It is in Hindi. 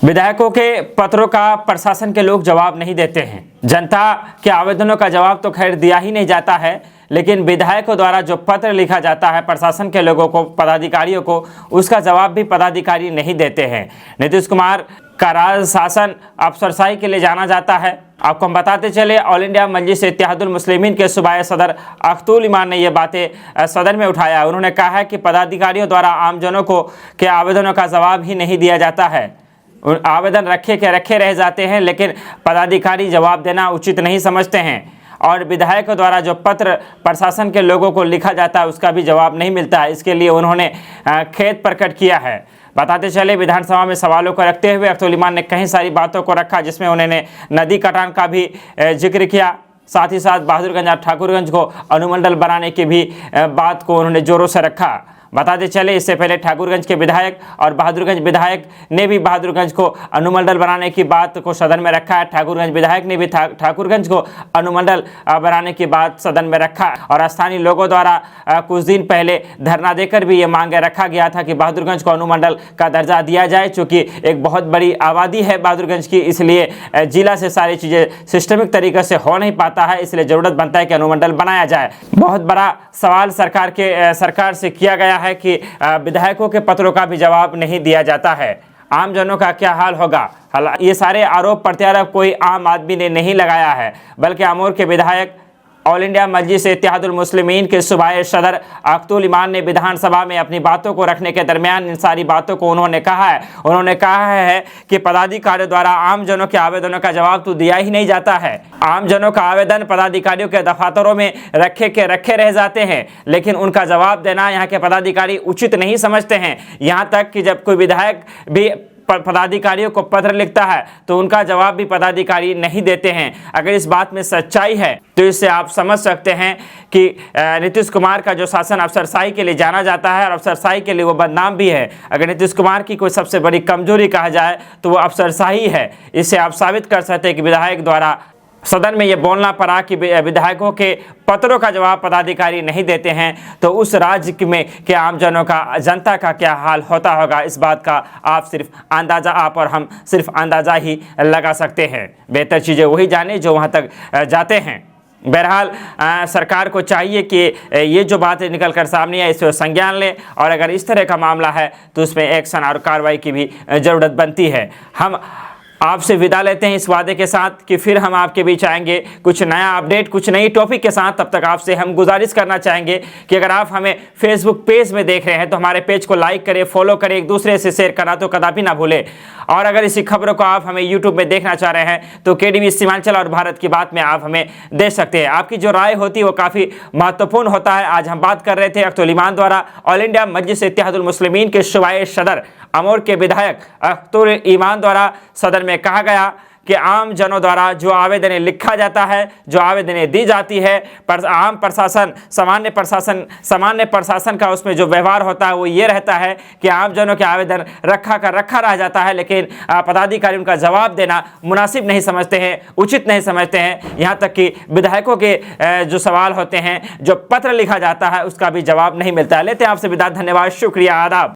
विधायकों के पत्रों का प्रशासन के लोग जवाब नहीं देते हैं। जनता के आवेदनों का जवाब तो खैर दिया ही नहीं जाता है, लेकिन विधायकों द्वारा जो पत्र लिखा जाता है प्रशासन के लोगों को, पदाधिकारियों को, उसका जवाब भी पदाधिकारी नहीं देते हैं। नीतीश कुमार का राज शासन अफसरशाही के लिए जाना जाता है। आपको हम बताते चले, ऑल इंडिया मजलिस इत्तेहादुल मुस्लिमीन के सूबाई सदर अख्तुल ईमान ने ये बातें सदन में उठाया। उन्होंने कहा है कि पदाधिकारियों द्वारा आमजनों को के आवेदनों का जवाब ही नहीं दिया जाता है। आवेदन रखे के रखे रह जाते हैं, लेकिन पदाधिकारी जवाब देना उचित नहीं समझते हैं। और विधायकों द्वारा जो पत्र प्रशासन के लोगों को लिखा जाता है उसका भी जवाब नहीं मिलता है। इसके लिए उन्होंने खेद प्रकट किया है। बताते चले, विधानसभा में सवालों को रखते हुए अख्तुल ईमान ने कई सारी बातों को रखा, जिसमें उन्होंने नदी कटान का भी जिक्र किया। साथ ही साथ बहादुरगंज और ठाकुरगंज को अनुमंडल बनाने की भी बात को उन्होंने जोरों से रखा। बताते चले, इससे पहले ठाकुरगंज के विधायक और बहादुरगंज विधायक ने भी बहादुरगंज को अनुमंडल बनाने की बात को सदन में रखा है। ठाकुरगंज विधायक ने भी ठाकुरगंज को अनुमंडल बनाने की बात सदन में रखा। और स्थानीय लोगों द्वारा कुछ दिन पहले धरना देकर भी ये मांग रखा गया था कि बहादुरगंज को अनुमंडल का दर्जा दिया जाए। चूँकि एक बहुत बड़ी आबादी है बहादुरगंज की, इसलिए जिला से सारी चीज़ें सिस्टमिक तरीके से हो नहीं पाता है, इसलिए ज़रूरत बनता है कि अनुमंडल बनाया जाए। बहुत बड़ा सवाल सरकार से किया गया है कि विधायकों के पत्रों का भी जवाब नहीं दिया जाता है। आम जनों का क्या हाल होगा? ये सारे आरोप प्रत्यारोप कोई आम आदमी ने नहीं लगाया है, बल्कि अमोर के विधायक ऑल इंडिया मजलिस इत्तेहादुल मुस्लिमीन के सूबाई सदर अख्तुल ईमान ने विधानसभा में अपनी बातों को रखने के दरमियान इन सारी बातों को उन्होंने कहा है कि पदाधिकारियों द्वारा आम जनों के आवेदनों का जवाब तो दिया ही नहीं जाता है। आम जनों का आवेदन पदाधिकारियों के दफातरों में रखे रह जाते हैं, लेकिन उनका जवाब देना यहाँ के पदाधिकारी उचित नहीं समझते हैं। यहाँ तक कि जब कोई विधायक भी पदाधिकारियों को पत्र लिखता है तो उनका जवाब भी पदाधिकारी नहीं देते हैं। अगर इस बात में सच्चाई है तो इससे आप समझ सकते हैं कि नीतीश कुमार का जो शासन अफसरशाही के लिए जाना जाता है और अफसरशाही के लिए वो बदनाम भी है। अगर नीतीश कुमार की कोई सबसे बड़ी कमजोरी कहा जाए तो वो अफसरशाही है। इससे आप साबित कर सकते हैं कि विधायक द्वारा सदन में ये बोलना पड़ा कि विधायकों के पत्रों का जवाब पदाधिकारी नहीं देते हैं, तो उस राज्य में के आमजनों का, जनता का क्या हाल होता होगा, इस बात का आप और हम सिर्फ अंदाज़ा ही लगा सकते हैं। बेहतर चीज़ें वही जाने जो वहाँ तक जाते हैं। बहरहाल सरकार को चाहिए कि ये जो बातें निकल कर सामने आए इस पर संज्ञान लें, और अगर इस तरह का मामला है तो उसमें एक्शन और कार्रवाई की भी ज़रूरत बनती है। हम आपसे विदा लेते हैं इस वादे के साथ कि फिर हम आपके बीच आएंगे कुछ नया अपडेट, कुछ नई टॉपिक के साथ। तब तक आपसे हम गुजारिश करना चाहेंगे कि अगर आप हमें फेसबुक पेज में देख रहे हैं तो हमारे पेज को लाइक करें, फॉलो करें, एक दूसरे से शेयर करना तो कदापि ना भूलें। और अगर इसी खबरों को आप हमें यूट्यूब में देखना चाह रहे हैं तो KDV सीमांचल और भारत की बात में आप हमें देख सकते हैं। आपकी जो राय होती है वो काफ़ी महत्वपूर्ण होता है। आज हम बात कर रहे थे अख्तुल ईमान द्वारा ऑल इंडिया मजलिस इत्तेहादुल मुस्लिमीन के सूबाई सदर अमोर के विधायक अख्तुल ईमान द्वारा सदन में कहा गया कि आम जनों द्वारा जो आवेदनें लिखा जाता है, जो आवेदनें दी जाती है, आम प्रशासन, सामान्य प्रशासन का उसमें जो व्यवहार होता है वो ये रहता है कि आम जनों के आवेदन रखा रह जाता है, लेकिन पदाधिकारी उनका जवाब देना मुनासिब नहीं समझते हैं, उचित नहीं समझते हैं। यहाँ तक कि विधायकों के जो सवाल होते हैं, जो पत्र लिखा जाता है, उसका भी जवाब नहीं मिलता है। लेते हैं आपसे विदा, धन्यवाद, शुक्रिया, आदाब।